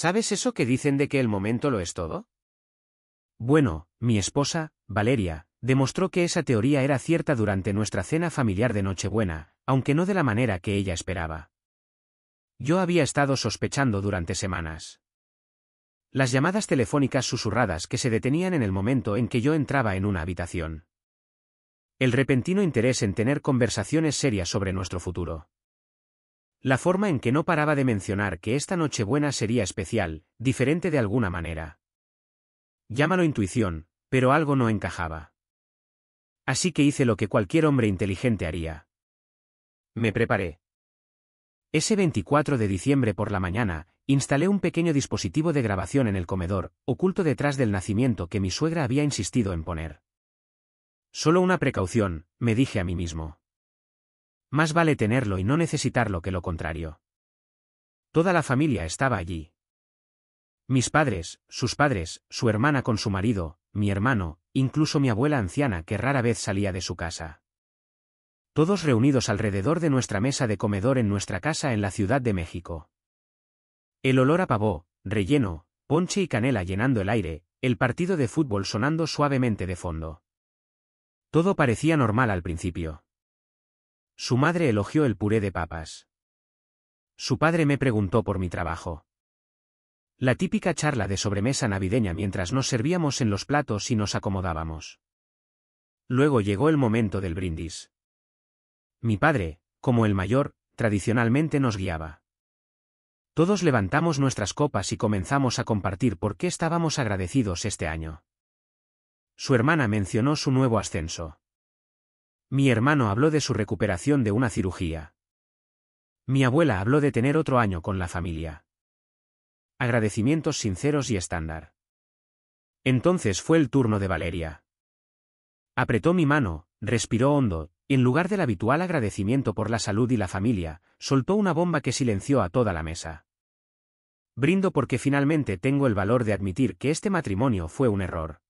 ¿Sabes eso que dicen de que el momento lo es todo? Bueno, mi esposa, Valeria, demostró que esa teoría era cierta durante nuestra cena familiar de Nochebuena, aunque no de la manera que ella esperaba. Yo había estado sospechando durante semanas. Las llamadas telefónicas susurradas que se detenían en el momento en que yo entraba en una habitación. El repentino interés en tener conversaciones serias sobre nuestro futuro. La forma en que no paraba de mencionar que esta Nochebuena sería especial, diferente de alguna manera. Llámalo intuición, pero algo no encajaba. Así que hice lo que cualquier hombre inteligente haría. Me preparé. Ese 24 de diciembre por la mañana, instalé un pequeño dispositivo de grabación en el comedor, oculto detrás del nacimiento que mi suegra había insistido en poner. Solo una precaución, me dije a mí mismo. Más vale tenerlo y no necesitarlo que lo contrario. Toda la familia estaba allí. Mis padres, sus padres, su hermana con su marido, mi hermano, incluso mi abuela anciana que rara vez salía de su casa. Todos reunidos alrededor de nuestra mesa de comedor en nuestra casa en la Ciudad de México. El olor a pavó, relleno, ponche y canela llenando el aire, el partido de fútbol sonando suavemente de fondo. Todo parecía normal al principio. Su madre elogió el puré de papas. Su padre me preguntó por mi trabajo. La típica charla de sobremesa navideña mientras nos servíamos en los platos y nos acomodábamos. Luego llegó el momento del brindis. Mi padre, como el mayor, tradicionalmente nos guiaba. Todos levantamos nuestras copas y comenzamos a compartir por qué estábamos agradecidos este año. Su hermana mencionó su nuevo ascenso. Mi hermano habló de su recuperación de una cirugía. Mi abuela habló de tener otro año con la familia. Agradecimientos sinceros y estándar. Entonces fue el turno de Valeria. Apretó mi mano, respiró hondo, y en lugar del habitual agradecimiento por la salud y la familia, soltó una bomba que silenció a toda la mesa. Brindo porque finalmente tengo el valor de admitir que este matrimonio fue un error.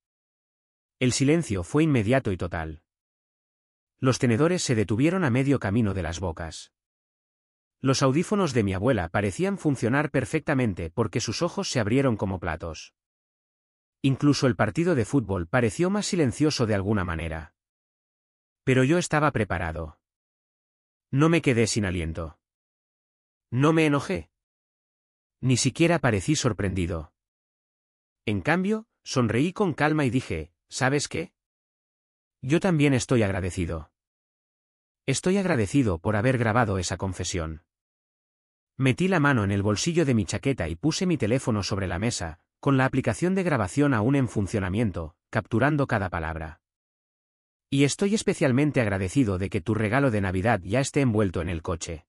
El silencio fue inmediato y total. Los tenedores se detuvieron a medio camino de las bocas. Los audífonos de mi abuela parecían funcionar perfectamente porque sus ojos se abrieron como platos. Incluso el partido de fútbol pareció más silencioso de alguna manera. Pero yo estaba preparado. No me quedé sin aliento. No me enojé. Ni siquiera parecí sorprendido. En cambio, sonreí con calma y dije, ¿sabes qué? Yo también estoy agradecido. Estoy agradecido por haber grabado esa confesión. Metí la mano en el bolsillo de mi chaqueta y puse mi teléfono sobre la mesa, con la aplicación de grabación aún en funcionamiento, capturando cada palabra. Y estoy especialmente agradecido de que tu regalo de Navidad ya esté envuelto en el coche.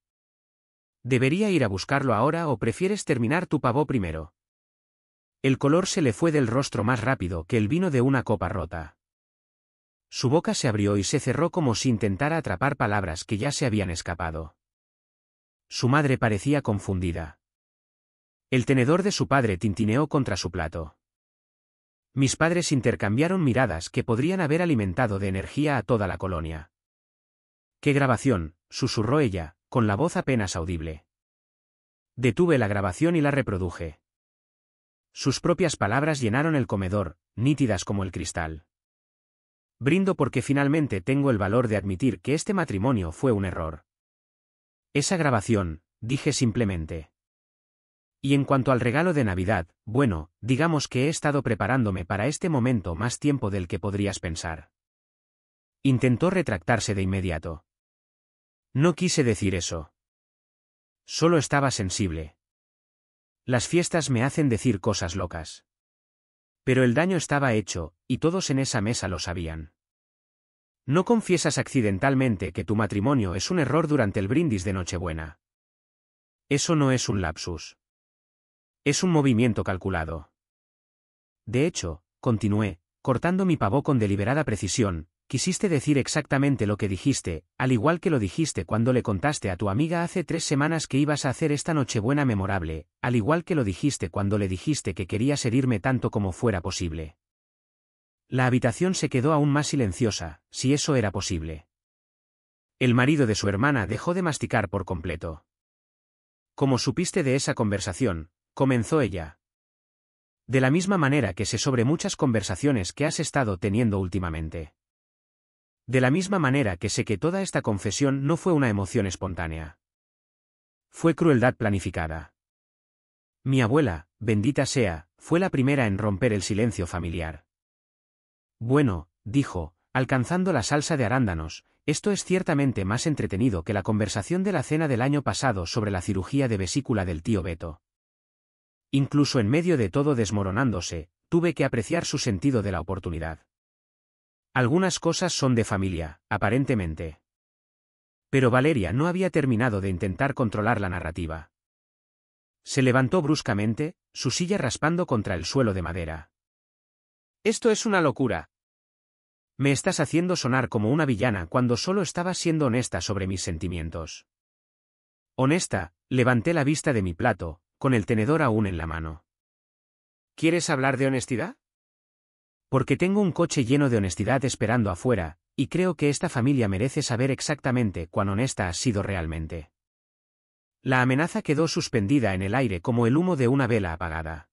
¿Debería ir a buscarlo ahora o prefieres terminar tu pavó primero? El color se le fue del rostro más rápido que el vino de una copa rota. Su boca se abrió y se cerró como si intentara atrapar palabras que ya se habían escapado. Su madre parecía confundida. El tenedor de su padre tintineó contra su plato. Mis padres intercambiaron miradas que podrían haber alimentado de energía a toda la colonia. «¿Qué grabación?», susurró ella, con la voz apenas audible. Detuve la grabación y la reproduje. Sus propias palabras llenaron el comedor, nítidas como el cristal. Brindo porque finalmente tengo el valor de admitir que este matrimonio fue un error. Esa grabación, dije simplemente. Y en cuanto al regalo de Navidad, bueno, digamos que he estado preparándome para este momento más tiempo del que podrías pensar. Intentó retractarse de inmediato. No quise decir eso. Solo estaba sensible. Las fiestas me hacen decir cosas locas. Pero el daño estaba hecho, y todos en esa mesa lo sabían. No confiesas accidentalmente que tu matrimonio es un error durante el brindis de Nochebuena. Eso no es un lapsus. Es un movimiento calculado. De hecho, continué, cortando mi pavó con deliberada precisión, quisiste decir exactamente lo que dijiste, al igual que lo dijiste cuando le contaste a tu amiga hace 3 semanas que ibas a hacer esta Nochebuena memorable, al igual que lo dijiste cuando le dijiste que querías herirme tanto como fuera posible. La habitación se quedó aún más silenciosa, si eso era posible. El marido de su hermana dejó de masticar por completo. ¿Cómo supiste de esa conversación?, comenzó ella. De la misma manera que sé sobre muchas conversaciones que has estado teniendo últimamente. De la misma manera que sé que toda esta confesión no fue una emoción espontánea. Fue crueldad planificada. Mi abuela, bendita sea, fue la primera en romper el silencio familiar. Bueno, dijo, alcanzando la salsa de arándanos, esto es ciertamente más entretenido que la conversación de la cena del año pasado sobre la cirugía de vesícula del tío Beto. Incluso en medio de todo desmoronándose, tuve que apreciar su sentido de la oportunidad. Algunas cosas son de familia, aparentemente. Pero Valeria no había terminado de intentar controlar la narrativa. Se levantó bruscamente, su silla raspando contra el suelo de madera. Esto es una locura. Me estás haciendo sonar como una villana cuando solo estabas siendo honesta sobre mis sentimientos. Honesta, levanté la vista de mi plato, con el tenedor aún en la mano. ¿Quieres hablar de honestidad? Porque tengo un coche lleno de honestidad esperando afuera, y creo que esta familia merece saber exactamente cuán honesta has sido realmente. La amenaza quedó suspendida en el aire como el humo de una vela apagada.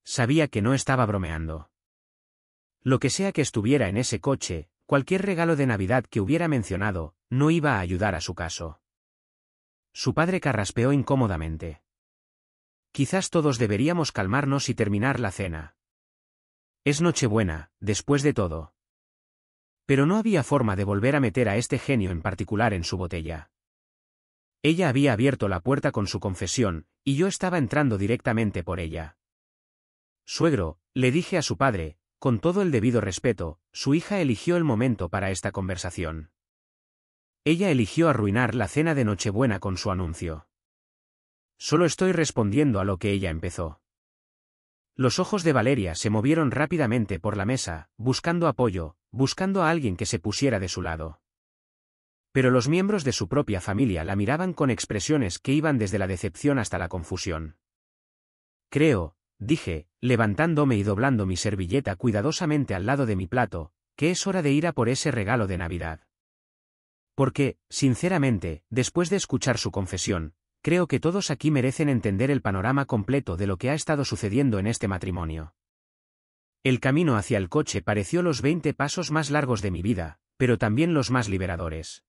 Sabía que no estaba bromeando. Lo que sea que estuviera en ese coche, cualquier regalo de Navidad que hubiera mencionado, no iba a ayudar a su caso. Su padre carraspeó incómodamente. Quizás todos deberíamos calmarnos y terminar la cena. Es Nochebuena, después de todo. Pero no había forma de volver a meter a este genio en particular en su botella. Ella había abierto la puerta con su confesión, y yo estaba entrando directamente por ella. Suegro, le dije a su padre, con todo el debido respeto, su hija eligió el momento para esta conversación. Ella eligió arruinar la cena de Nochebuena con su anuncio. Solo estoy respondiendo a lo que ella empezó. Los ojos de Valeria se movieron rápidamente por la mesa, buscando apoyo, buscando a alguien que se pusiera de su lado. Pero los miembros de su propia familia la miraban con expresiones que iban desde la decepción hasta la confusión. Creo, dije, levantándome y doblando mi servilleta cuidadosamente al lado de mi plato, que es hora de ir a por ese regalo de Navidad. Porque, sinceramente, después de escuchar su confesión, creo que todos aquí merecen entender el panorama completo de lo que ha estado sucediendo en este matrimonio. El camino hacia el coche pareció los 20 pasos más largos de mi vida, pero también los más liberadores.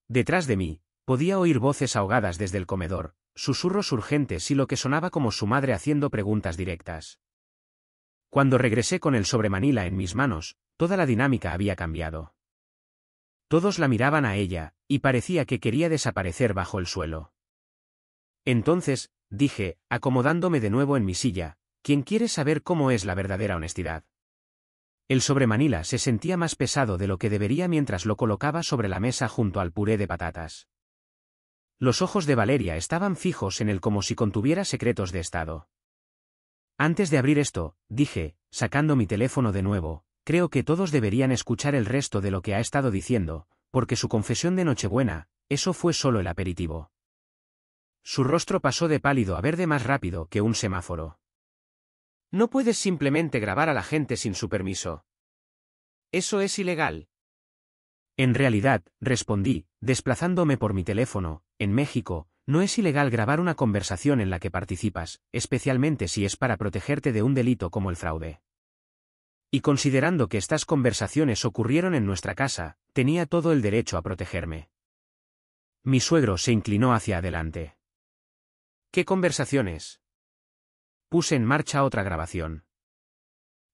Detrás de mí, podía oír voces ahogadas desde el comedor, susurros urgentes y lo que sonaba como su madre haciendo preguntas directas. Cuando regresé con el sobremanila en mis manos, toda la dinámica había cambiado. Todos la miraban a ella, y parecía que quería desaparecer bajo el suelo. Entonces, dije, acomodándome de nuevo en mi silla, ¿quién quiere saber cómo es la verdadera honestidad? El sobremanila se sentía más pesado de lo que debería mientras lo colocaba sobre la mesa junto al puré de patatas. Los ojos de Valeria estaban fijos en él como si contuviera secretos de estado. Antes de abrir esto, dije, sacando mi teléfono de nuevo, creo que todos deberían escuchar el resto de lo que ha estado diciendo, porque su confesión de Nochebuena, eso fue solo el aperitivo. Su rostro pasó de pálido a verde más rápido que un semáforo. No puedes simplemente grabar a la gente sin su permiso. Eso es ilegal. En realidad, respondí, desplazándome por mi teléfono, en México, no es ilegal grabar una conversación en la que participas, especialmente si es para protegerte de un delito como el fraude. Y considerando que estas conversaciones ocurrieron en nuestra casa, tenía todo el derecho a protegerme. Mi suegro se inclinó hacia adelante. ¿Qué conversaciones? Puse en marcha otra grabación.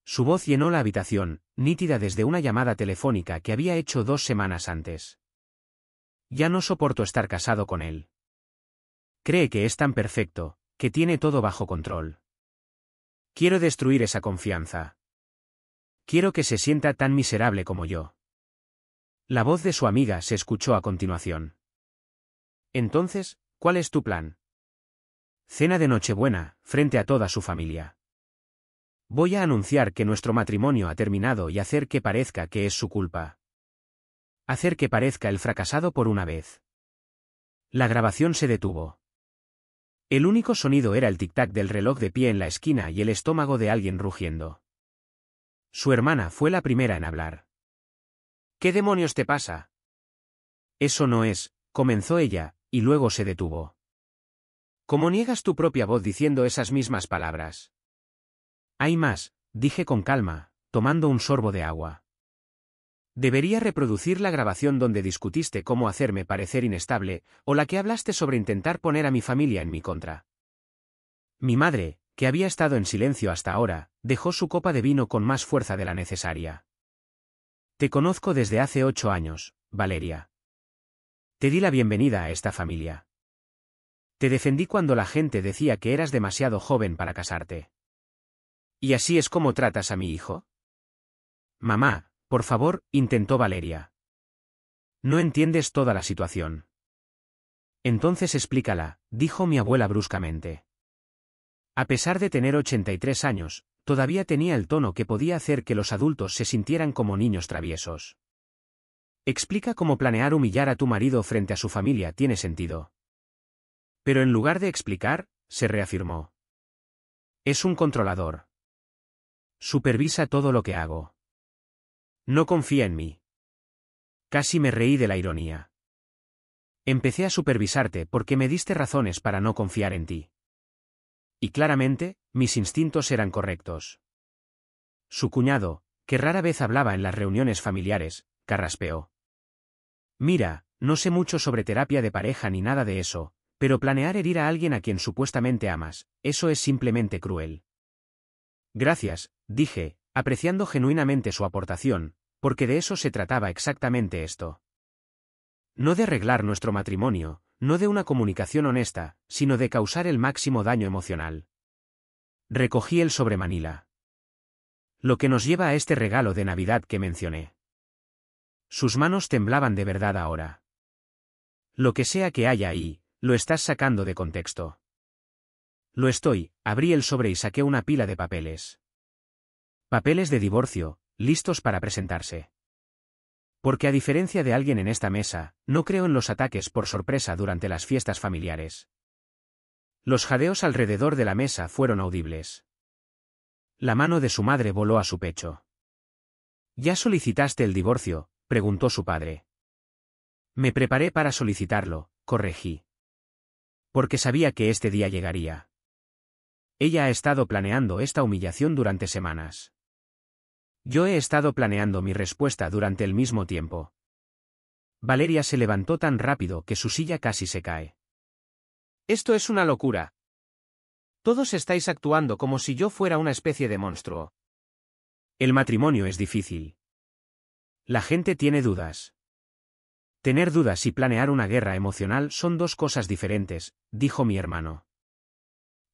Su voz llenó la habitación, nítida desde una llamada telefónica que había hecho 2 semanas antes. Ya no soporto estar casado con él. Cree que es tan perfecto, que tiene todo bajo control. Quiero destruir esa confianza. Quiero que se sienta tan miserable como yo. La voz de su amiga se escuchó a continuación. Entonces, ¿cuál es tu plan? Cena de Nochebuena, frente a toda su familia. Voy a anunciar que nuestro matrimonio ha terminado y hacer que parezca que es su culpa. Hacer que parezca el fracasado por una vez. La grabación se detuvo. El único sonido era el tic-tac del reloj de pie en la esquina y el estómago de alguien rugiendo. Su hermana fue la primera en hablar. ¿Qué demonios te pasa? Eso no es, comenzó ella, y luego se detuvo. ¿Cómo niegas tu propia voz diciendo esas mismas palabras? Hay más, dije con calma, tomando un sorbo de agua. Debería reproducir la grabación donde discutiste cómo hacerme parecer inestable, o la que hablaste sobre intentar poner a mi familia en mi contra. Mi madre, que había estado en silencio hasta ahora, dejó su copa de vino con más fuerza de la necesaria. Te conozco desde hace 8 años, Valeria. Te di la bienvenida a esta familia. Te defendí cuando la gente decía que eras demasiado joven para casarte. ¿Y así es como tratas a mi hijo? Mamá, por favor, intentó Valeria. No entiendes toda la situación. Entonces explícala, dijo mi abuela bruscamente. A pesar de tener 83 años, todavía tenía el tono que podía hacer que los adultos se sintieran como niños traviesos. Explica cómo planear humillar a tu marido frente a su familia tiene sentido. Pero en lugar de explicar, se reafirmó. Es un controlador. Supervisa todo lo que hago. No confía en mí. Casi me reí de la ironía. Empecé a supervisarte porque me diste razones para no confiar en ti. Y claramente, mis instintos eran correctos. Su cuñado, que rara vez hablaba en las reuniones familiares, carraspeó. Mira, no sé mucho sobre terapia de pareja ni nada de eso, pero planear herir a alguien a quien supuestamente amas, eso es simplemente cruel. Gracias, dije, apreciando genuinamente su aportación, porque de eso se trataba exactamente esto. No de arreglar nuestro matrimonio, no de una comunicación honesta, sino de causar el máximo daño emocional. Recogí el sobre Manila. Lo que nos lleva a este regalo de Navidad que mencioné. Sus manos temblaban de verdad ahora. Lo que sea que haya ahí, lo estás sacando de contexto. Lo estoy, abrí el sobre y saqué una pila de papeles. Papeles de divorcio, listos para presentarse. Porque a diferencia de alguien en esta mesa, no creo en los ataques por sorpresa durante las fiestas familiares. Los jadeos alrededor de la mesa fueron audibles. La mano de su madre voló a su pecho. ¿Ya solicitaste el divorcio?, preguntó su padre. Me preparé para solicitarlo, corregí. Porque sabía que este día llegaría. Ella ha estado planeando esta humillación durante semanas. Yo he estado planeando mi respuesta durante el mismo tiempo. Valeria se levantó tan rápido que su silla casi se cae. Esto es una locura. Todos estáis actuando como si yo fuera una especie de monstruo. El matrimonio es difícil. La gente tiene dudas. Tener dudas y planear una guerra emocional son dos cosas diferentes, dijo mi hermano.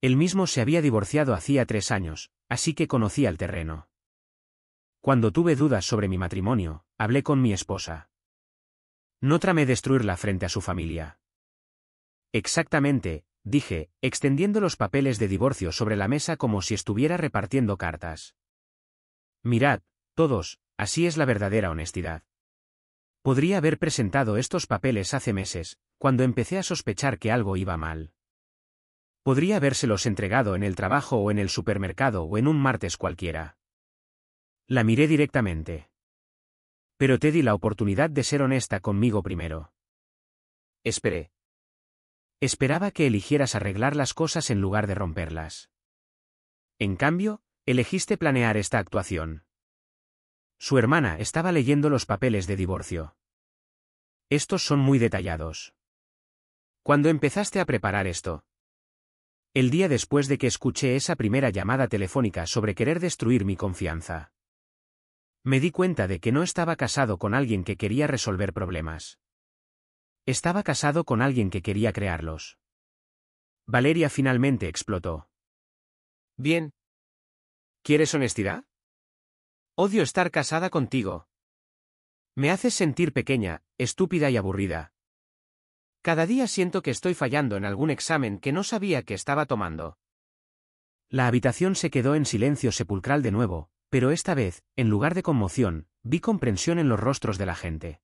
Él mismo se había divorciado hacía 3 años, así que conocía el terreno. Cuando tuve dudas sobre mi matrimonio, hablé con mi esposa. No tramé destruirla frente a su familia. Exactamente, dije, extendiendo los papeles de divorcio sobre la mesa como si estuviera repartiendo cartas. Mirad, todos, así es la verdadera honestidad. Podría haber presentado estos papeles hace meses, cuando empecé a sospechar que algo iba mal. Podría habérselos entregado en el trabajo o en el supermercado o en un martes cualquiera. La miré directamente. Pero te di la oportunidad de ser honesta conmigo primero. Esperé. Esperaba que eligieras arreglar las cosas en lugar de romperlas. En cambio, elegiste planear esta actuación. Su hermana estaba leyendo los papeles de divorcio. Estos son muy detallados. ¿Cuándo empezaste a preparar esto? El día después de que escuché esa primera llamada telefónica sobre querer destruir mi confianza. Me di cuenta de que no estaba casado con alguien que quería resolver problemas. Estaba casado con alguien que quería crearlos. Valeria finalmente explotó. Bien. ¿Quieres honestidad? Odio estar casada contigo. Me haces sentir pequeña, estúpida y aburrida. Cada día siento que estoy fallando en algún examen que no sabía que estaba tomando. La habitación se quedó en silencio sepulcral de nuevo, pero esta vez, en lugar de conmoción, vi comprensión en los rostros de la gente.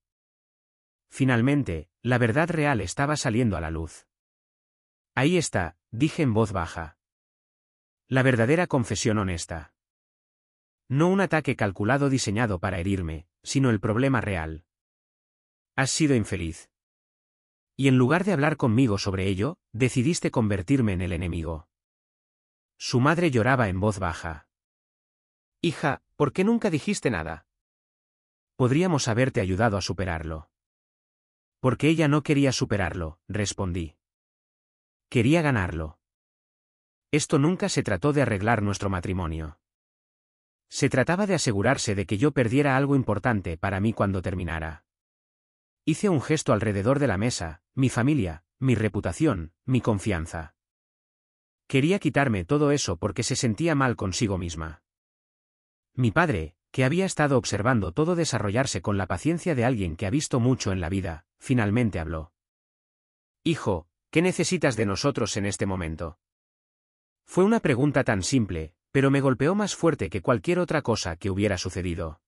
Finalmente, la verdad real estaba saliendo a la luz. Ahí está, dije en voz baja. La verdadera confesión honesta. No un ataque calculado diseñado para herirme, sino el problema real. Has sido infeliz. Y en lugar de hablar conmigo sobre ello, decidiste convertirme en el enemigo. Su madre lloraba en voz baja. Hija, ¿por qué nunca dijiste nada? Podríamos haberte ayudado a superarlo. Porque ella no quería superarlo, respondí. Quería ganarlo. Esto nunca se trató de arreglar nuestro matrimonio. Se trataba de asegurarse de que yo perdiera algo importante para mí cuando terminara. Hice un gesto alrededor de la mesa, mi familia, mi reputación, mi confianza. Quería quitarme todo eso porque se sentía mal consigo misma. Mi padre, que había estado observando todo desarrollarse con la paciencia de alguien que ha visto mucho en la vida, finalmente habló. Hijo, ¿qué necesitas de nosotros en este momento? Fue una pregunta tan simple, pero me golpeó más fuerte que cualquier otra cosa que hubiera sucedido.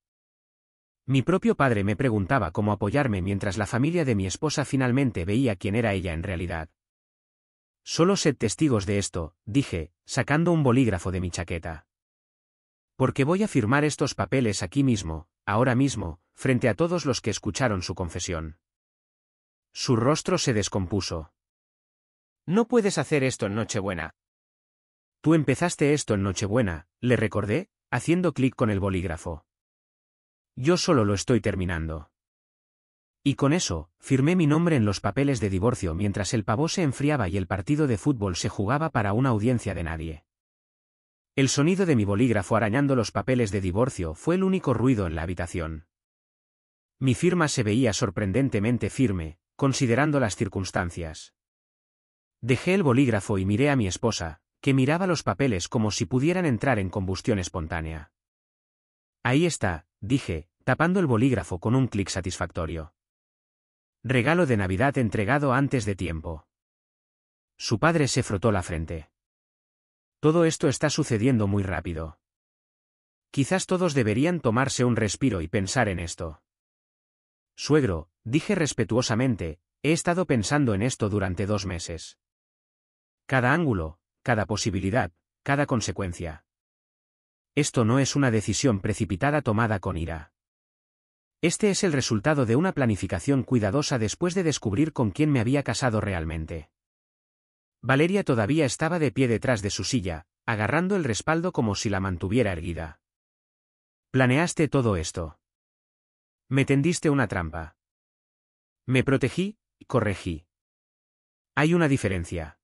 Mi propio padre me preguntaba cómo apoyarme mientras la familia de mi esposa finalmente veía quién era ella en realidad. Solo sed testigos de esto, dije, sacando un bolígrafo de mi chaqueta. Porque voy a firmar estos papeles aquí mismo, ahora mismo, frente a todos los que escucharon su confesión. Su rostro se descompuso. No puedes hacer esto en Nochebuena. Tú empezaste esto en Nochebuena, le recordé, haciendo clic con el bolígrafo. Yo solo lo estoy terminando. Y con eso, firmé mi nombre en los papeles de divorcio mientras el pavó se enfriaba y el partido de fútbol se jugaba para una audiencia de nadie. El sonido de mi bolígrafo arañando los papeles de divorcio fue el único ruido en la habitación. Mi firma se veía sorprendentemente firme, considerando las circunstancias. Dejé el bolígrafo y miré a mi esposa, que miraba los papeles como si pudieran entrar en combustión espontánea. Ahí está, dije, tapando el bolígrafo con un clic satisfactorio. Regalo de Navidad entregado antes de tiempo. Su padre se frotó la frente. Todo esto está sucediendo muy rápido. Quizás todos deberían tomarse un respiro y pensar en esto. Suegro, dije respetuosamente, he estado pensando en esto durante 2 meses. Cada ángulo, cada posibilidad, cada consecuencia. Esto no es una decisión precipitada tomada con ira. Este es el resultado de una planificación cuidadosa después de descubrir con quién me había casado realmente. Valeria todavía estaba de pie detrás de su silla, agarrando el respaldo como si la mantuviera erguida. Planeaste todo esto. Me tendiste una trampa. Me protegí, corregí. Hay una diferencia.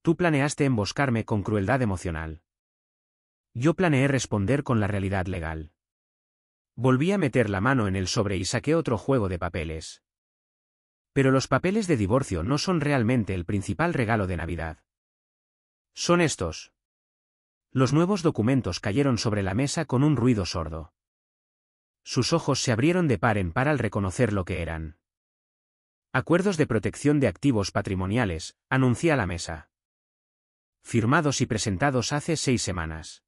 Tú planeaste emboscarme con crueldad emocional. Yo planeé responder con la realidad legal. Volví a meter la mano en el sobre y saqué otro juego de papeles. Pero los papeles de divorcio no son realmente el principal regalo de Navidad. Son estos. Los nuevos documentos cayeron sobre la mesa con un ruido sordo. Sus ojos se abrieron de par en par al reconocer lo que eran. Acuerdos de protección de activos patrimoniales, anuncié a la mesa. Firmados y presentados hace 6 semanas.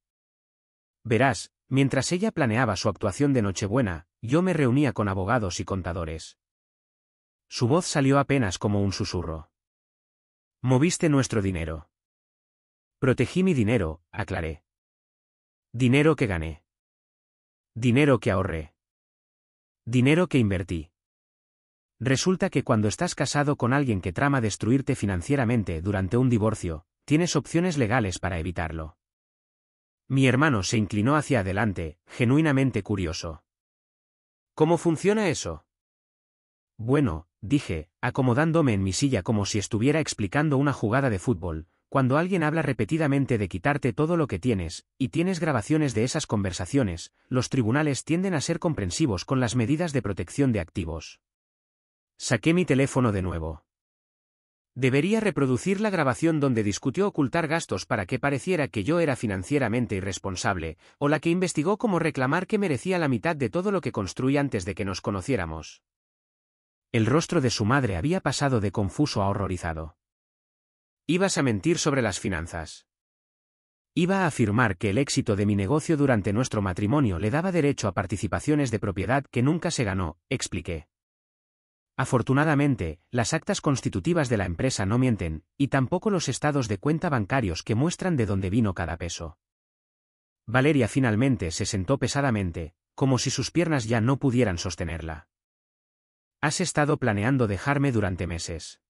Verás, mientras ella planeaba su actuación de Nochebuena, yo me reunía con abogados y contadores. Su voz salió apenas como un susurro. Moviste nuestro dinero. Protegí mi dinero, aclaré. Dinero que gané. Dinero que ahorré. Dinero que invertí. Resulta que cuando estás casado con alguien que trama destruirte financieramente durante un divorcio, tienes opciones legales para evitarlo. Mi hermano se inclinó hacia adelante, genuinamente curioso. ¿Cómo funciona eso? Bueno, dije, acomodándome en mi silla como si estuviera explicando una jugada de fútbol, cuando alguien habla repetidamente de quitarte todo lo que tienes, y tienes grabaciones de esas conversaciones, los tribunales tienden a ser comprensivos con las medidas de protección de activos. Saqué mi teléfono de nuevo. Debería reproducir la grabación donde discutió ocultar gastos para que pareciera que yo era financieramente irresponsable, o la que investigó cómo reclamar que merecía la mitad de todo lo que construí antes de que nos conociéramos. El rostro de su madre había pasado de confuso a horrorizado. Ibas a mentir sobre las finanzas. Iba a afirmar que el éxito de mi negocio durante nuestro matrimonio le daba derecho a participaciones de propiedad que nunca se ganó, expliqué. Afortunadamente, las actas constitutivas de la empresa no mienten, y tampoco los estados de cuenta bancarios que muestran de dónde vino cada peso. Valeria finalmente se sentó pesadamente, como si sus piernas ya no pudieran sostenerla. Has estado planeando dejarme durante meses.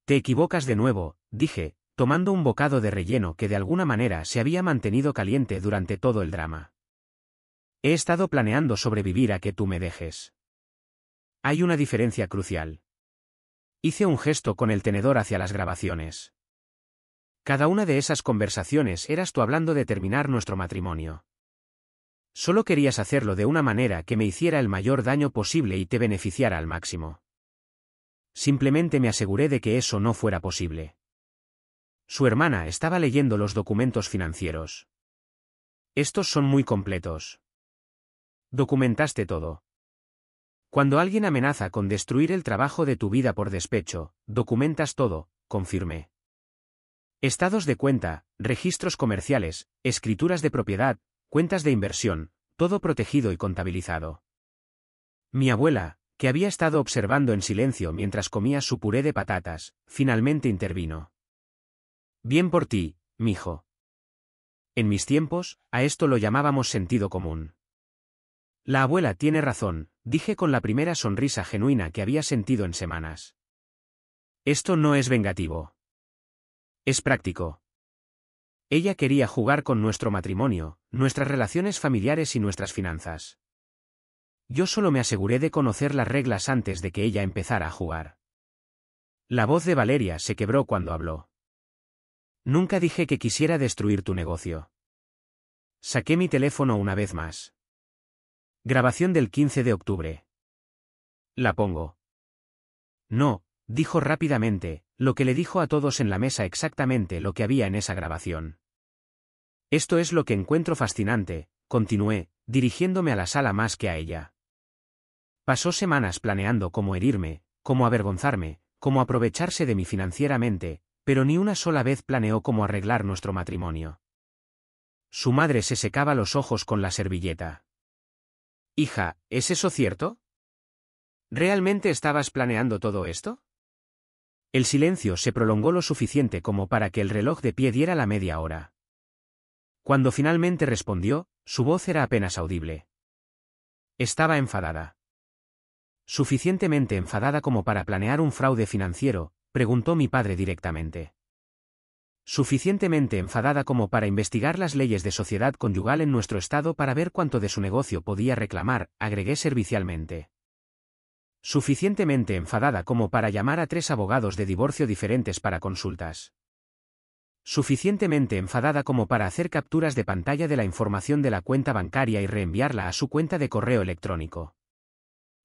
Te equivocas de nuevo, dije, tomando un bocado de relleno que de alguna manera se había mantenido caliente durante todo el drama. He estado planeando sobrevivir a que tú me dejes. Hay una diferencia crucial. Hice un gesto con el tenedor hacia las grabaciones. Cada una de esas conversaciones eras tú hablando de terminar nuestro matrimonio. Solo querías hacerlo de una manera que me hiciera el mayor daño posible y te beneficiara al máximo. Simplemente me aseguré de que eso no fuera posible. Su hermana estaba leyendo los documentos financieros. Estos son muy completos. Documentaste todo. Cuando alguien amenaza con destruir el trabajo de tu vida por despecho, documentas todo, confirmé. Estados de cuenta, registros comerciales, escrituras de propiedad, cuentas de inversión, todo protegido y contabilizado. Mi abuela, que había estado observando en silencio mientras comía su puré de patatas, finalmente intervino. Bien por ti, mijo. En mis tiempos, a esto lo llamábamos sentido común. La abuela tiene razón, dije con la primera sonrisa genuina que había sentido en semanas. Esto no es vengativo. Es práctico. Ella quería jugar con nuestro matrimonio, nuestras relaciones familiares y nuestras finanzas. Yo solo me aseguré de conocer las reglas antes de que ella empezara a jugar. La voz de Valeria se quebró cuando habló. Nunca dije que quisiera destruir tu negocio. Saqué mi teléfono una vez más. Grabación del 15 de octubre. La pongo. No, dijo rápidamente, lo que le dijo a todos en la mesa exactamente lo que había en esa grabación. Esto es lo que encuentro fascinante, continué, dirigiéndome a la sala más que a ella. Pasó semanas planeando cómo herirme, cómo avergonzarme, cómo aprovecharse de mí financieramente, pero ni una sola vez planeó cómo arreglar nuestro matrimonio. Su madre se secaba los ojos con la servilleta. Hija, ¿es eso cierto? ¿Realmente estabas planeando todo esto? El silencio se prolongó lo suficiente como para que el reloj de pie diera la media hora. Cuando finalmente respondió, su voz era apenas audible. Estaba enfadada. ¿Suficientemente enfadada como para planear un fraude financiero?, preguntó mi padre directamente. ¿Suficientemente enfadada como para investigar las leyes de sociedad conyugal en nuestro estado para ver cuánto de su negocio podía reclamar?, agregué servicialmente. ¿Suficientemente enfadada como para llamar a 3 abogados de divorcio diferentes para consultas? ¿Suficientemente enfadada como para hacer capturas de pantalla de la información de la cuenta bancaria y reenviarla a su cuenta de correo electrónico?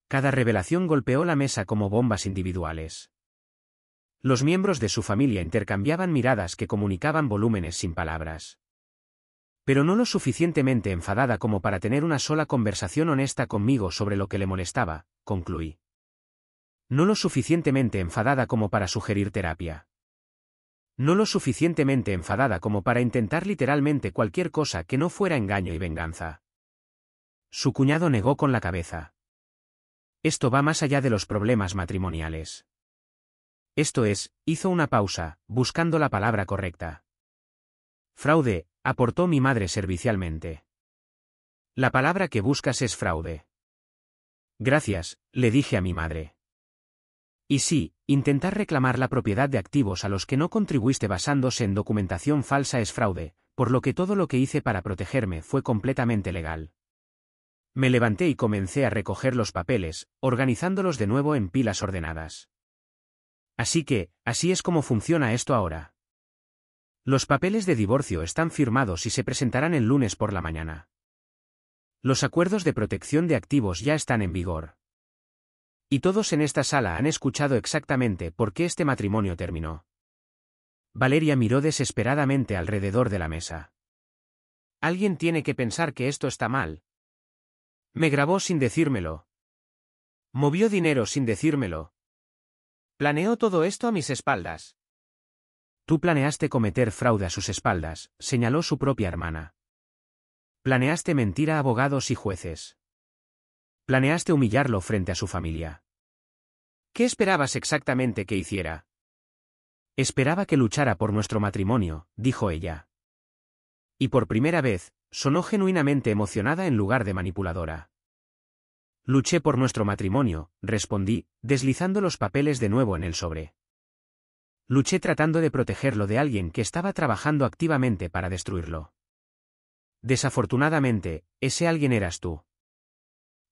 Cada revelación golpeó la mesa como bombas individuales. Los miembros de su familia intercambiaban miradas que comunicaban volúmenes sin palabras. Pero no lo suficientemente enfadada como para tener una sola conversación honesta conmigo sobre lo que le molestaba, concluí. No lo suficientemente enfadada como para sugerir terapia. No lo suficientemente enfadada como para intentar literalmente cualquier cosa que no fuera engaño y venganza. Su cuñado negó con la cabeza. Esto va más allá de los problemas matrimoniales. Esto es, hizo una pausa, buscando la palabra correcta. Fraude, aportó mi madre servicialmente. La palabra que buscas es fraude. Gracias, le dije a mi madre. Y sí, intentar reclamar la propiedad de activos a los que no contribuiste basándose en documentación falsa es fraude, por lo que todo lo que hice para protegerme fue completamente legal. Me levanté y comencé a recoger los papeles, organizándolos de nuevo en pilas ordenadas. Así es como funciona esto ahora. Los papeles de divorcio están firmados y se presentarán el lunes por la mañana. Los acuerdos de protección de activos ya están en vigor. Y todos en esta sala han escuchado exactamente por qué este matrimonio terminó. Valeria miró desesperadamente alrededor de la mesa. Alguien tiene que pensar que esto está mal. Me grabó sin decírmelo. Movió dinero sin decírmelo. Planeó todo esto a mis espaldas. Tú planeaste cometer fraude a sus espaldas, señaló su propia hermana. Planeaste mentir a abogados y jueces. Planeaste humillarlo frente a su familia. ¿Qué esperabas exactamente que hiciera? Esperaba que luchara por nuestro matrimonio, dijo ella. Y por primera vez, sonó genuinamente emocionada en lugar de manipuladora. Luché por nuestro matrimonio, respondí, deslizando los papeles de nuevo en el sobre. Luché tratando de protegerlo de alguien que estaba trabajando activamente para destruirlo. Desafortunadamente, ese alguien eras tú.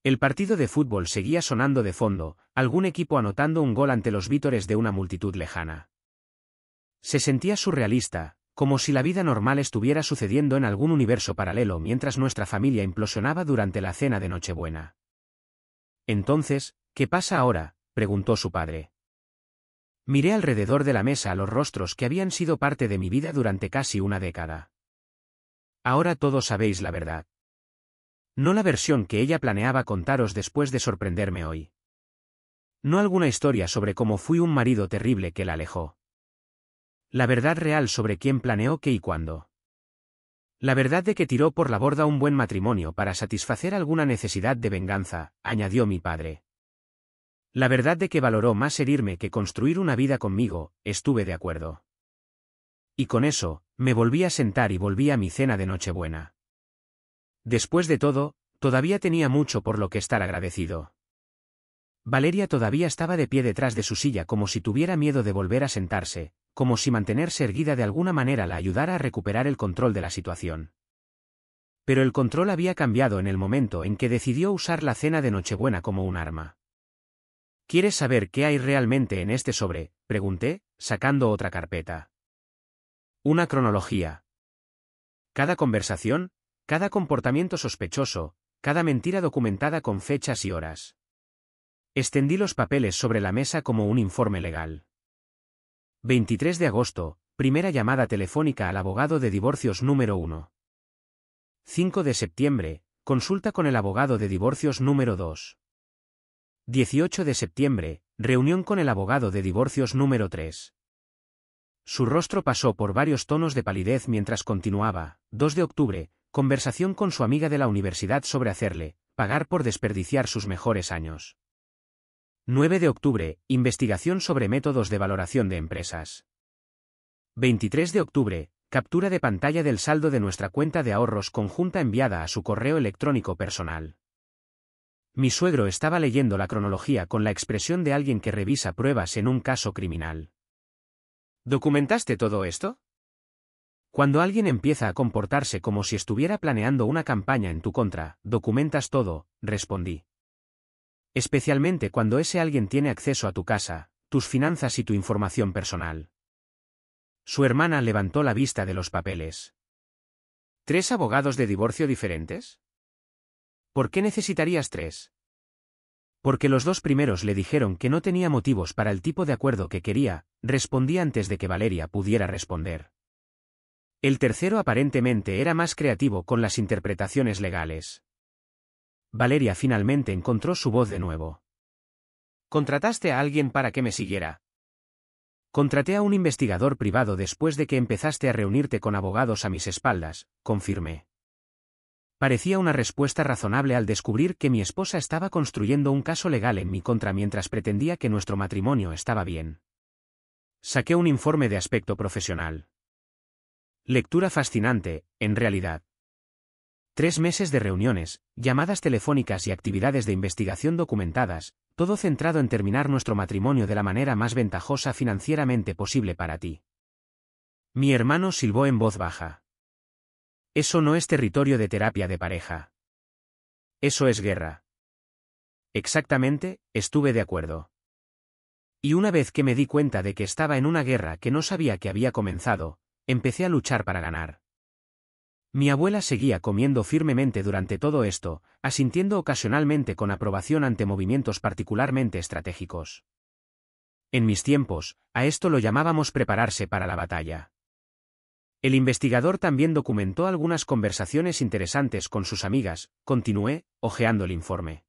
El partido de fútbol seguía sonando de fondo, algún equipo anotando un gol ante los vítores de una multitud lejana. Se sentía surrealista, como si la vida normal estuviera sucediendo en algún universo paralelo mientras nuestra familia implosionaba durante la cena de Nochebuena. Entonces, ¿qué pasa ahora?, preguntó su padre. Miré alrededor de la mesa a los rostros que habían sido parte de mi vida durante casi una década. Ahora todos sabéis la verdad. No la versión que ella planeaba contaros después de sorprenderme hoy. No alguna historia sobre cómo fui un marido terrible que la alejó. La verdad real sobre quién planeó qué y cuándo. La verdad de que tiró por la borda un buen matrimonio para satisfacer alguna necesidad de venganza, añadió mi padre. La verdad de que valoró más herirme que construir una vida conmigo, estuve de acuerdo. Y con eso, me volví a sentar y volví a mi cena de Nochebuena. Después de todo, todavía tenía mucho por lo que estar agradecido. Valeria todavía estaba de pie detrás de su silla como si tuviera miedo de volver a sentarse, como si mantenerse erguida de alguna manera la ayudara a recuperar el control de la situación. Pero el control había cambiado en el momento en que decidió usar la cena de Nochebuena como un arma. ¿Quieres saber qué hay realmente en este sobre?, pregunté, sacando otra carpeta. Una cronología. Cada conversación, cada comportamiento sospechoso, cada mentira documentada con fechas y horas. Extendí los papeles sobre la mesa como un informe legal. 23 de agosto, primera llamada telefónica al abogado de divorcios número 1. 5 de septiembre, consulta con el abogado de divorcios número 2. 18 de septiembre, reunión con el abogado de divorcios número 3. Su rostro pasó por varios tonos de palidez mientras continuaba. 2 de octubre, conversación con su amiga de la universidad sobre hacerle pagar por desperdiciar sus mejores años. 9 de octubre, investigación sobre métodos de valoración de empresas. 23 de octubre, captura de pantalla del saldo de nuestra cuenta de ahorros conjunta enviada a su correo electrónico personal. Mi suegro estaba leyendo la cronología con la expresión de alguien que revisa pruebas en un caso criminal. ¿Documentaste todo esto? Cuando alguien empieza a comportarse como si estuviera planeando una campaña en tu contra, documentas todo, respondí. Especialmente cuando ese alguien tiene acceso a tu casa, tus finanzas y tu información personal. Su hermana levantó la vista de los papeles. ¿3 abogados de divorcio diferentes? ¿Por qué necesitarías 3? Porque los 2 primeros le dijeron que no tenía motivos para el tipo de acuerdo que quería, respondí antes de que Valeria pudiera responder. El tercero aparentemente era más creativo con las interpretaciones legales. Valeria finalmente encontró su voz de nuevo. ¿Contrataste a alguien para que me siguiera? Contraté a un investigador privado después de que empezaste a reunirte con abogados a mis espaldas, confirmé. Parecía una respuesta razonable al descubrir que mi esposa estaba construyendo un caso legal en mi contra mientras pretendía que nuestro matrimonio estaba bien. Saqué un informe de aspecto profesional. Lectura fascinante, en realidad. 3 meses de reuniones, llamadas telefónicas y actividades de investigación documentadas, todo centrado en terminar nuestro matrimonio de la manera más ventajosa financieramente posible para ti. Mi hermano silbó en voz baja. Eso no es territorio de terapia de pareja. Eso es guerra. Exactamente, estuve de acuerdo. Y una vez que me di cuenta de que estaba en una guerra que no sabía que había comenzado, empecé a luchar para ganar. Mi abuela seguía comiendo firmemente durante todo esto, asintiendo ocasionalmente con aprobación ante movimientos particularmente estratégicos. En mis tiempos, a esto lo llamábamos prepararse para la batalla. El investigador también documentó algunas conversaciones interesantes con sus amigas, continué, hojeando el informe.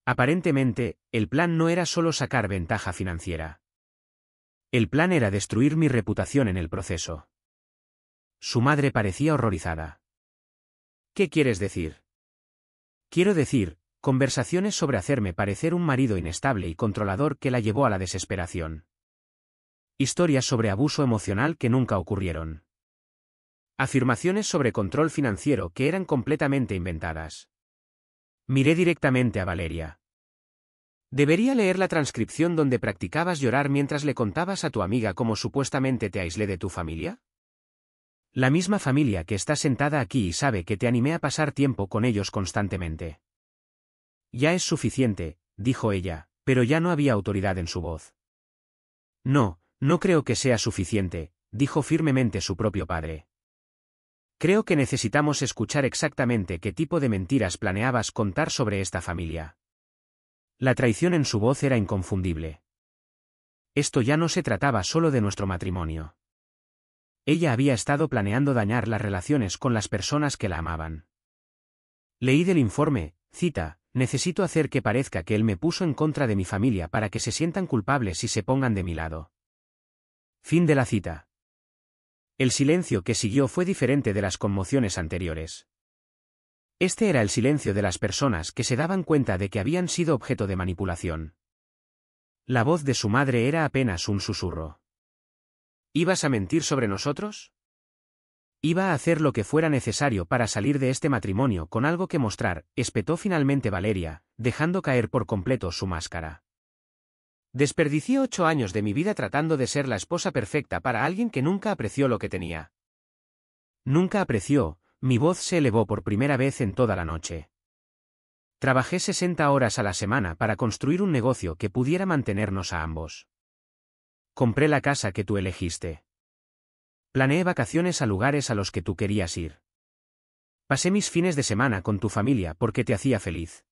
Aparentemente, el plan no era solo sacar ventaja financiera. El plan era destruir mi reputación en el proceso. Su madre parecía horrorizada. ¿Qué quieres decir? Quiero decir, conversaciones sobre hacerme parecer un marido inestable y controlador que la llevó a la desesperación. Historias sobre abuso emocional que nunca ocurrieron. Afirmaciones sobre control financiero que eran completamente inventadas. Miré directamente a Valeria. ¿Debería leer la transcripción donde practicabas llorar mientras le contabas a tu amiga cómo supuestamente te aislé de tu familia? La misma familia que está sentada aquí y sabe que te animé a pasar tiempo con ellos constantemente. Ya es suficiente, dijo ella, pero ya no había autoridad en su voz. No, no creo que sea suficiente, dijo firmemente su propio padre. Creo que necesitamos escuchar exactamente qué tipo de mentiras planeabas contar sobre esta familia. La traición en su voz era inconfundible. Esto ya no se trataba solo de nuestro matrimonio. Ella había estado planeando dañar las relaciones con las personas que la amaban. Leí del informe, cita, necesito hacer que parezca que él me puso en contra de mi familia para que se sientan culpables y se pongan de mi lado. Fin de la cita. El silencio que siguió fue diferente de las conmociones anteriores. Este era el silencio de las personas que se daban cuenta de que habían sido objeto de manipulación. La voz de su madre era apenas un susurro. ¿Ibas a mentir sobre nosotros? Iba a hacer lo que fuera necesario para salir de este matrimonio con algo que mostrar, espetó finalmente Valeria, dejando caer por completo su máscara. Desperdicié 8 años de mi vida tratando de ser la esposa perfecta para alguien que nunca apreció lo que tenía. Nunca apreció, mi voz se elevó por primera vez en toda la noche. Trabajé 60 horas a la semana para construir un negocio que pudiera mantenernos a ambos. Compré la casa que tú elegiste. Planeé vacaciones a lugares a los que tú querías ir. Pasé mis fines de semana con tu familia porque te hacía feliz.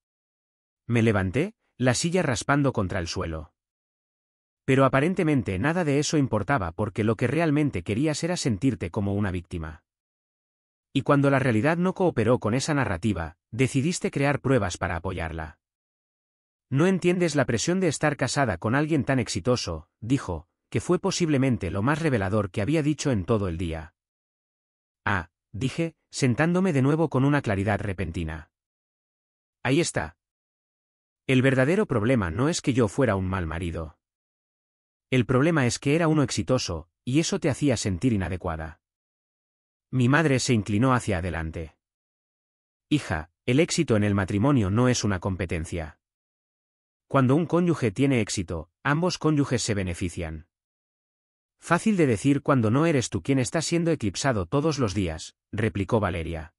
Me levanté, la silla raspando contra el suelo. Pero aparentemente nada de eso importaba porque lo que realmente querías era sentirte como una víctima. Y cuando la realidad no cooperó con esa narrativa, decidiste crear pruebas para apoyarla. No entiendes la presión de estar casada con alguien tan exitoso, dijo, que fue posiblemente lo más revelador que había dicho en todo el día. Ah, dije, sentándome de nuevo con una claridad repentina. Ahí está. El verdadero problema no es que yo fuera un mal marido. El problema es que era uno exitoso, y eso te hacía sentir inadecuada. Mi madre se inclinó hacia adelante. Hija, el éxito en el matrimonio no es una competencia. Cuando un cónyuge tiene éxito, ambos cónyuges se benefician. Fácil de decir cuando no eres tú quien está siendo eclipsado todos los días, replicó Valeria.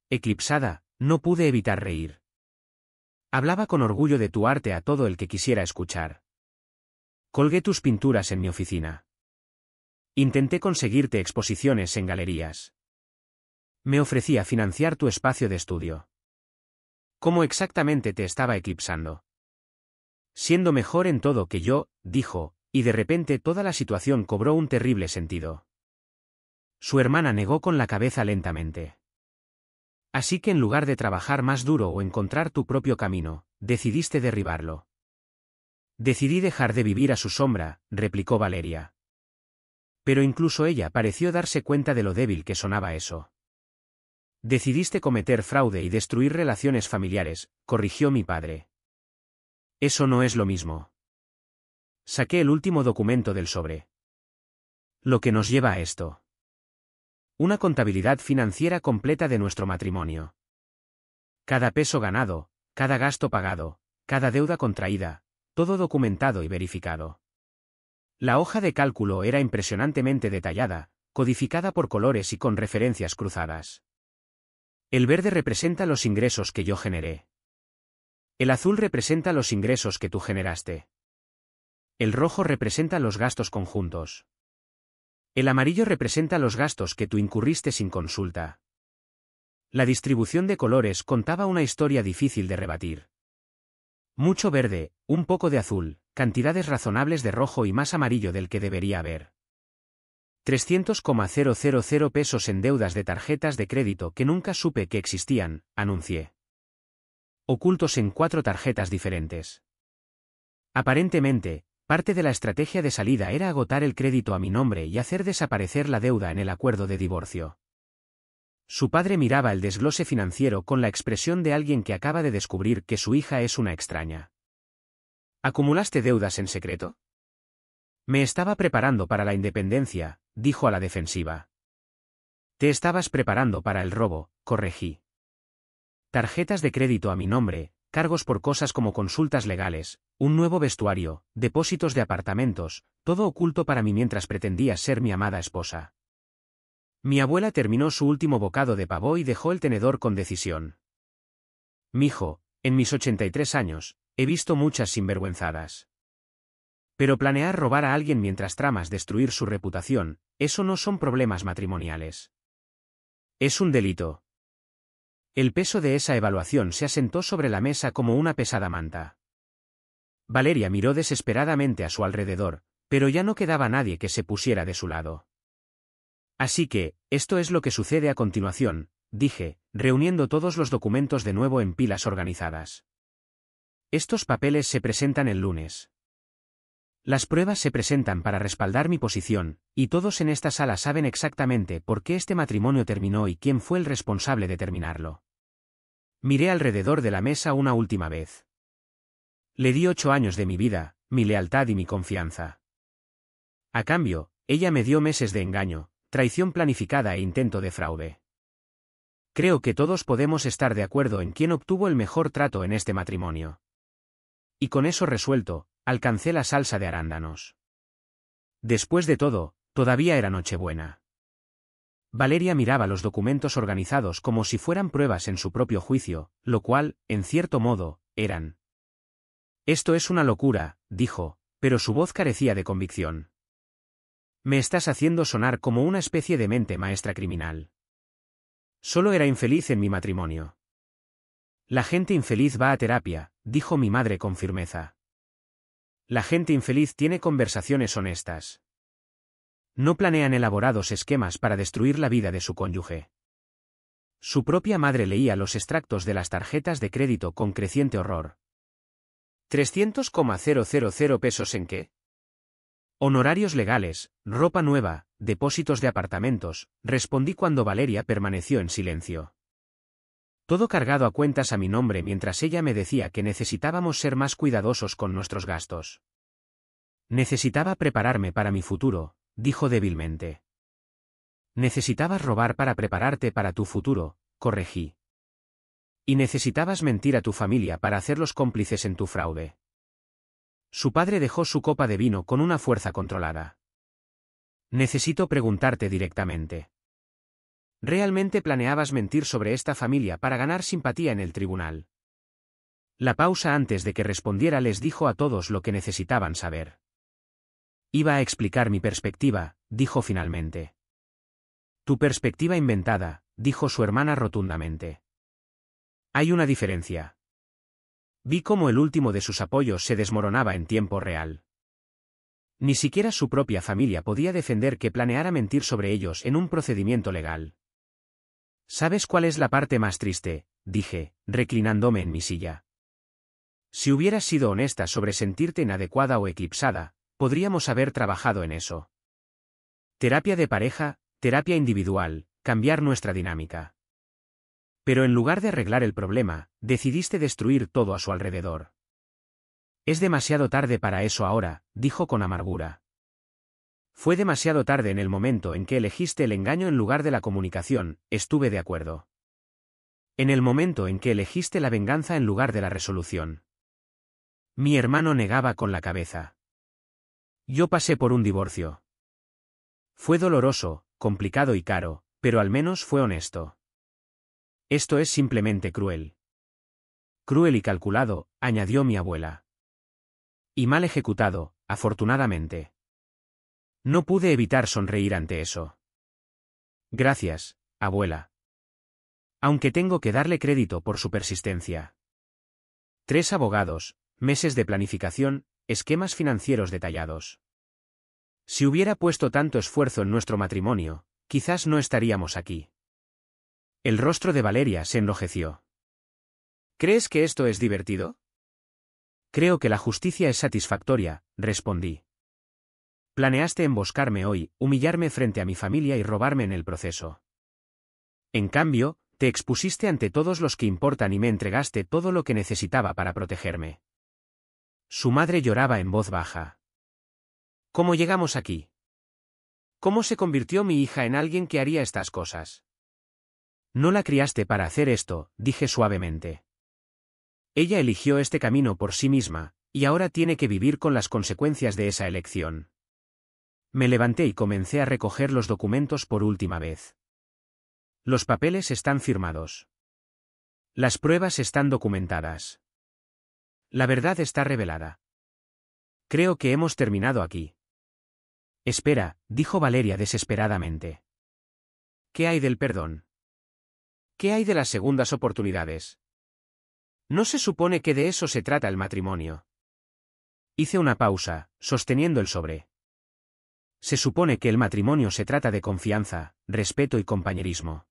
Eclipsada, no pude evitar reír. Hablaba con orgullo de tu arte a todo el que quisiera escuchar. Colgué tus pinturas en mi oficina. Intenté conseguirte exposiciones en galerías. Me ofrecí a financiar tu espacio de estudio. ¿Cómo exactamente te estaba eclipsando? Siendo mejor en todo que yo, dijo, y de repente toda la situación cobró un terrible sentido. Su hermana negó con la cabeza lentamente. Así que en lugar de trabajar más duro o encontrar tu propio camino, decidiste derribarlo. Decidí dejar de vivir a su sombra, replicó Valeria. Pero incluso ella pareció darse cuenta de lo débil que sonaba eso. Decidiste cometer fraude y destruir relaciones familiares, corrigió mi padre. Eso no es lo mismo. Saqué el último documento del sobre. Lo que nos lleva a esto. Una contabilidad financiera completa de nuestro matrimonio. Cada peso ganado, cada gasto pagado, cada deuda contraída, todo documentado y verificado. La hoja de cálculo era impresionantemente detallada, codificada por colores y con referencias cruzadas. El verde representa los ingresos que yo generé. El azul representa los ingresos que tú generaste. El rojo representa los gastos conjuntos. El amarillo representa los gastos que tú incurriste sin consulta. La distribución de colores contaba una historia difícil de rebatir. Mucho verde, un poco de azul, cantidades razonables de rojo y más amarillo del que debería haber. 300,000 pesos en deudas de tarjetas de crédito que nunca supe que existían, anuncié. Ocultos en 4 tarjetas diferentes. Aparentemente, parte de la estrategia de salida era agotar el crédito a mi nombre y hacer desaparecer la deuda en el acuerdo de divorcio. Su padre miraba el desglose financiero con la expresión de alguien que acaba de descubrir que su hija es una extraña. ¿Acumulaste deudas en secreto? Me estaba preparando para la independencia, dijo a la defensiva. Te estabas preparando para el robo, corregí. tarjetas de crédito a mi nombre, cargos por cosas como consultas legales, un nuevo vestuario, depósitos de apartamentos, todo oculto para mí mientras pretendía ser mi amada esposa. Mi abuela terminó su último bocado de pavó y dejó el tenedor con decisión. Mijo, en mis 83 años, he visto muchas sinvergüenzadas. Pero planear robar a alguien mientras tramas destruir su reputación, eso no son problemas matrimoniales. Es un delito. El peso de esa evaluación se asentó sobre la mesa como una pesada manta. Valeria miró desesperadamente a su alrededor, pero ya no quedaba nadie que se pusiera de su lado. Así que, esto es lo que sucede a continuación, dije, reuniendo todos los documentos de nuevo en pilas organizadas. Estos papeles se presentan el lunes. Las pruebas se presentan para respaldar mi posición, y todos en esta sala saben exactamente por qué este matrimonio terminó y quién fue el responsable de terminarlo. Miré alrededor de la mesa una última vez. Le di 8 años de mi vida, mi lealtad y mi confianza. A cambio, ella me dio meses de engaño, traición planificada e intento de fraude. Creo que todos podemos estar de acuerdo en quién obtuvo el mejor trato en este matrimonio. Y con eso resuelto, alcancé la salsa de arándanos. Después de todo, todavía era Nochebuena. Valeria miraba los documentos organizados como si fueran pruebas en su propio juicio, lo cual, en cierto modo, eran. Esto es una locura, dijo, pero su voz carecía de convicción. Me estás haciendo sonar como una especie de mente maestra criminal. Solo era infeliz en mi matrimonio. La gente infeliz va a terapia, dijo mi madre con firmeza. La gente infeliz tiene conversaciones honestas. No planean elaborados esquemas para destruir la vida de su cónyuge. Su propia madre leía los extractos de las tarjetas de crédito con creciente horror. ¿300,000 pesos en qué? Honorarios legales, ropa nueva, depósitos de apartamentos, respondí cuando Valeria permaneció en silencio. Todo cargado a cuentas a mi nombre mientras ella me decía que necesitábamos ser más cuidadosos con nuestros gastos. Necesitaba prepararme para mi futuro, dijo débilmente. Necesitabas robar para prepararte para tu futuro, corregí. Y necesitabas mentir a tu familia para hacerlos cómplices en tu fraude. Su padre dejó su copa de vino con una fuerza controlada. Necesito preguntarte directamente. ¿Realmente planeabas mentir sobre esta familia para ganar simpatía en el tribunal? La pausa antes de que respondiera les dijo a todos lo que necesitaban saber. Iba a explicar mi perspectiva, dijo finalmente. Tu perspectiva inventada, dijo su hermana rotundamente. Hay una diferencia. Vi cómo el último de sus apoyos se desmoronaba en tiempo real. Ni siquiera su propia familia podía defender que planeara mentir sobre ellos en un procedimiento legal. ¿Sabes cuál es la parte más triste?, dije, reclinándome en mi silla. Si hubieras sido honesta sobre sentirte inadecuada o eclipsada, podríamos haber trabajado en eso. Terapia de pareja, terapia individual, cambiar nuestra dinámica. Pero en lugar de arreglar el problema, decidiste destruir todo a su alrededor. Es demasiado tarde para eso ahora, dijo con amargura. Fue demasiado tarde en el momento en que elegiste el engaño en lugar de la comunicación, estuve de acuerdo. En el momento en que elegiste la venganza en lugar de la resolución. Mi hermano negaba con la cabeza. Yo pasé por un divorcio. Fue doloroso, complicado y caro, pero al menos fue honesto. Esto es simplemente cruel. Cruel y calculado, añadió mi abuela. Y mal ejecutado, afortunadamente. No pude evitar sonreír ante eso. Gracias, abuela. Aunque tengo que darle crédito por su persistencia. 3 abogados, meses de planificación, esquemas financieros detallados. Si hubiera puesto tanto esfuerzo en nuestro matrimonio, quizás no estaríamos aquí. El rostro de Valeria se enrojeció. ¿Crees que esto es divertido? Creo que la justicia es satisfactoria, respondí. Planeaste emboscarme hoy, humillarme frente a mi familia y robarme en el proceso. En cambio, te expusiste ante todos los que importan y me entregaste todo lo que necesitaba para protegerme. Su madre lloraba en voz baja. ¿Cómo llegamos aquí? ¿Cómo se convirtió mi hija en alguien que haría estas cosas? No la criaste para hacer esto, dije suavemente. Ella eligió este camino por sí misma, y ahora tiene que vivir con las consecuencias de esa elección. Me levanté y comencé a recoger los documentos por última vez. Los papeles están firmados. Las pruebas están documentadas. La verdad está revelada. Creo que hemos terminado aquí. Espera, dijo Valeria desesperadamente. ¿Qué hay del perdón? ¿Qué hay de las segundas oportunidades? ¿No se supone que de eso se trata el matrimonio? Hice una pausa, sosteniendo el sobre. Se supone que el matrimonio se trata de confianza, respeto y compañerismo.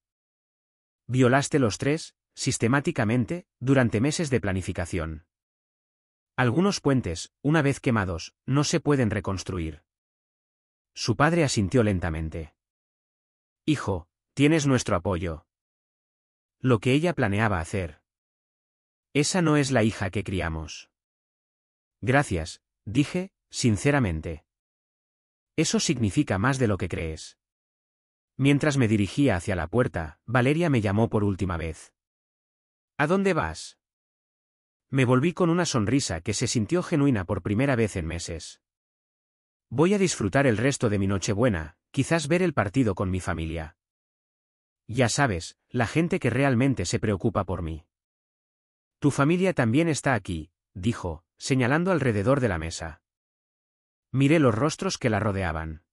Violaste los tres, sistemáticamente, durante meses de planificación. Algunos puentes, una vez quemados, no se pueden reconstruir. Su padre asintió lentamente. Hijo, tienes nuestro apoyo. Lo que ella planeaba hacer. Esa no es la hija que criamos. Gracias, dije, sinceramente. Eso significa más de lo que crees. Mientras me dirigía hacia la puerta, Valeria me llamó por última vez. ¿A dónde vas? Me volví con una sonrisa que se sintió genuina por primera vez en meses. Voy a disfrutar el resto de mi Nochebuena, quizás ver el partido con mi familia. Ya sabes, la gente que realmente se preocupa por mí. Tu familia también está aquí, dijo, señalando alrededor de la mesa. Miré los rostros que la rodeaban.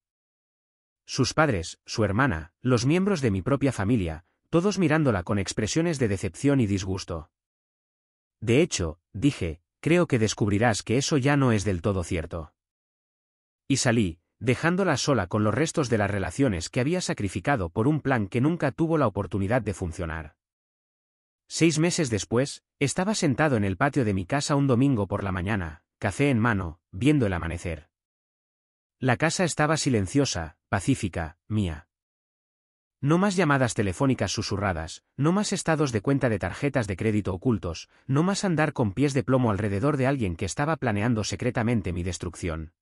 Sus padres, su hermana, los miembros de mi propia familia, todos mirándola con expresiones de decepción y disgusto. De hecho, dije, creo que descubrirás que eso ya no es del todo cierto. Y salí, dejándola sola con los restos de las relaciones que había sacrificado por un plan que nunca tuvo la oportunidad de funcionar. 6 meses después, estaba sentado en el patio de mi casa un domingo por la mañana, café en mano, viendo el amanecer. La casa estaba silenciosa, pacífica, mía. No más llamadas telefónicas susurradas, no más estados de cuenta de tarjetas de crédito ocultos, no más andar con pies de plomo alrededor de alguien que estaba planeando secretamente mi destrucción.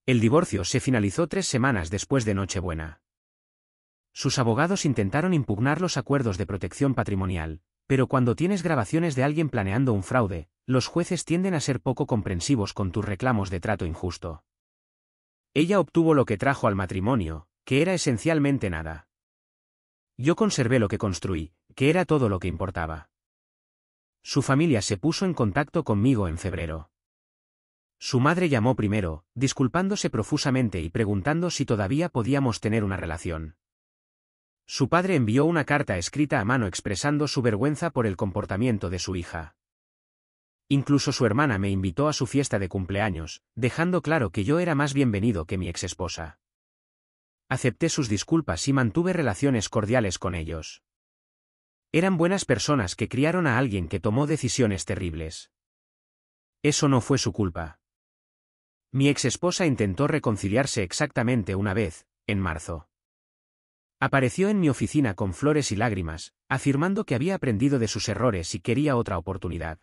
El divorcio se finalizó 3 semanas después de Nochebuena. Sus abogados intentaron impugnar los acuerdos de protección patrimonial, pero cuando tienes grabaciones de alguien planeando un fraude, los jueces tienden a ser poco comprensivos con tus reclamos de trato injusto. Ella obtuvo lo que trajo al matrimonio, que era esencialmente nada. Yo conservé lo que construí, que era todo lo que importaba. Su familia se puso en contacto conmigo en febrero. Su madre llamó primero, disculpándose profusamente y preguntando si todavía podíamos tener una relación. Su padre envió una carta escrita a mano expresando su vergüenza por el comportamiento de su hija. Incluso su hermana me invitó a su fiesta de cumpleaños, dejando claro que yo era más bienvenido que mi exesposa. Acepté sus disculpas y mantuve relaciones cordiales con ellos. Eran buenas personas que criaron a alguien que tomó decisiones terribles. Eso no fue su culpa. Mi exesposa intentó reconciliarse exactamente una vez, en marzo. Apareció en mi oficina con flores y lágrimas, afirmando que había aprendido de sus errores y quería otra oportunidad.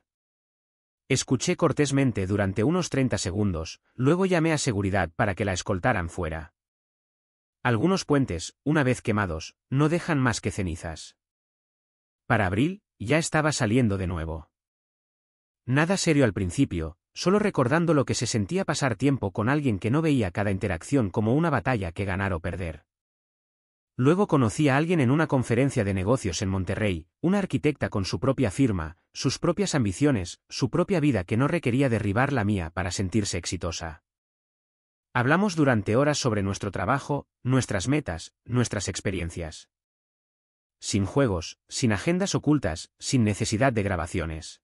Escuché cortésmente durante unos 30 segundos, luego llamé a seguridad para que la escoltaran fuera. Algunos puentes, una vez quemados, no dejan más que cenizas. Para abril, ya estaba saliendo de nuevo. Nada serio al principio, solo recordando lo que se sentía pasar tiempo con alguien que no veía cada interacción como una batalla que ganar o perder. Luego conocí a alguien en una conferencia de negocios en Monterrey, una arquitecta con su propia firma, sus propias ambiciones, su propia vida que no requería derribar la mía para sentirse exitosa. Hablamos durante horas sobre nuestro trabajo, nuestras metas, nuestras experiencias. Sin juegos, sin agendas ocultas, sin necesidad de grabaciones.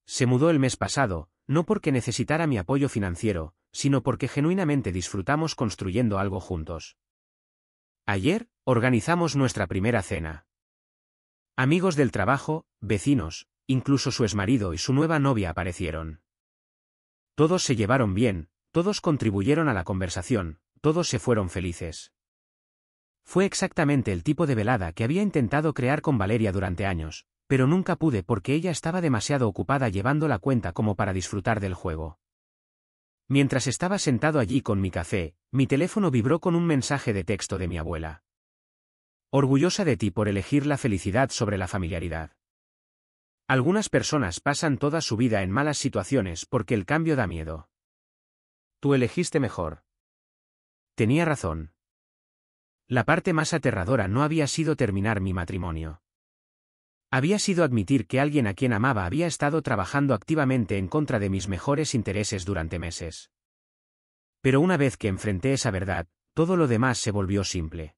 Se mudó el mes pasado, no porque necesitara mi apoyo financiero, sino porque genuinamente disfrutamos construyendo algo juntos. Ayer, organizamos nuestra primera cena. Amigos del trabajo, vecinos, incluso su exmarido y su nueva novia aparecieron. Todos se llevaron bien, todos contribuyeron a la conversación, todos se fueron felices. Fue exactamente el tipo de velada que había intentado crear con Valeria durante años, pero nunca pude porque ella estaba demasiado ocupada llevando la cuenta como para disfrutar del juego. Mientras estaba sentado allí con mi café, mi teléfono vibró con un mensaje de texto de mi abuela. Orgullosa de ti por elegir la felicidad sobre la familiaridad. Algunas personas pasan toda su vida en malas situaciones porque el cambio da miedo. Tú elegiste mejor. Tenía razón. La parte más aterradora no había sido terminar mi matrimonio. Había sido admitir que alguien a quien amaba había estado trabajando activamente en contra de mis mejores intereses durante meses. Pero una vez que enfrenté esa verdad, todo lo demás se volvió simple.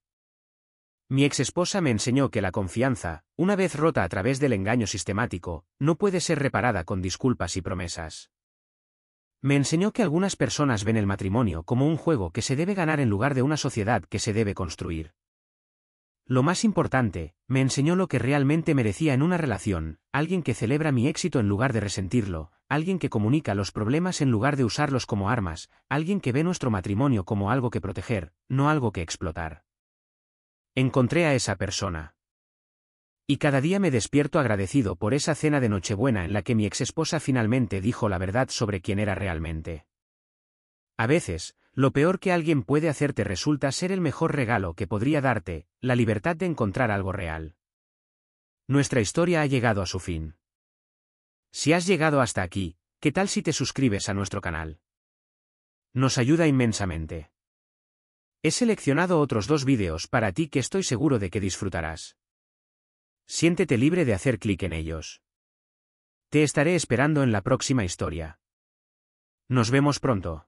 Mi exesposa me enseñó que la confianza, una vez rota a través del engaño sistemático, no puede ser reparada con disculpas y promesas. Me enseñó que algunas personas ven el matrimonio como un juego que se debe ganar en lugar de una sociedad que se debe construir. Lo más importante, me enseñó lo que realmente merecía en una relación, alguien que celebra mi éxito en lugar de resentirlo, alguien que comunica los problemas en lugar de usarlos como armas, alguien que ve nuestro matrimonio como algo que proteger, no algo que explotar. Encontré a esa persona. Y cada día me despierto agradecido por esa cena de Nochebuena en la que mi exesposa finalmente dijo la verdad sobre quién era realmente. A veces, lo peor que alguien puede hacerte resulta ser el mejor regalo que podría darte, la libertad de encontrar algo real. Nuestra historia ha llegado a su fin. Si has llegado hasta aquí, ¿qué tal si te suscribes a nuestro canal? Nos ayuda inmensamente. He seleccionado otros 2 vídeos para ti que estoy seguro de que disfrutarás. Siéntete libre de hacer clic en ellos. Te estaré esperando en la próxima historia. Nos vemos pronto.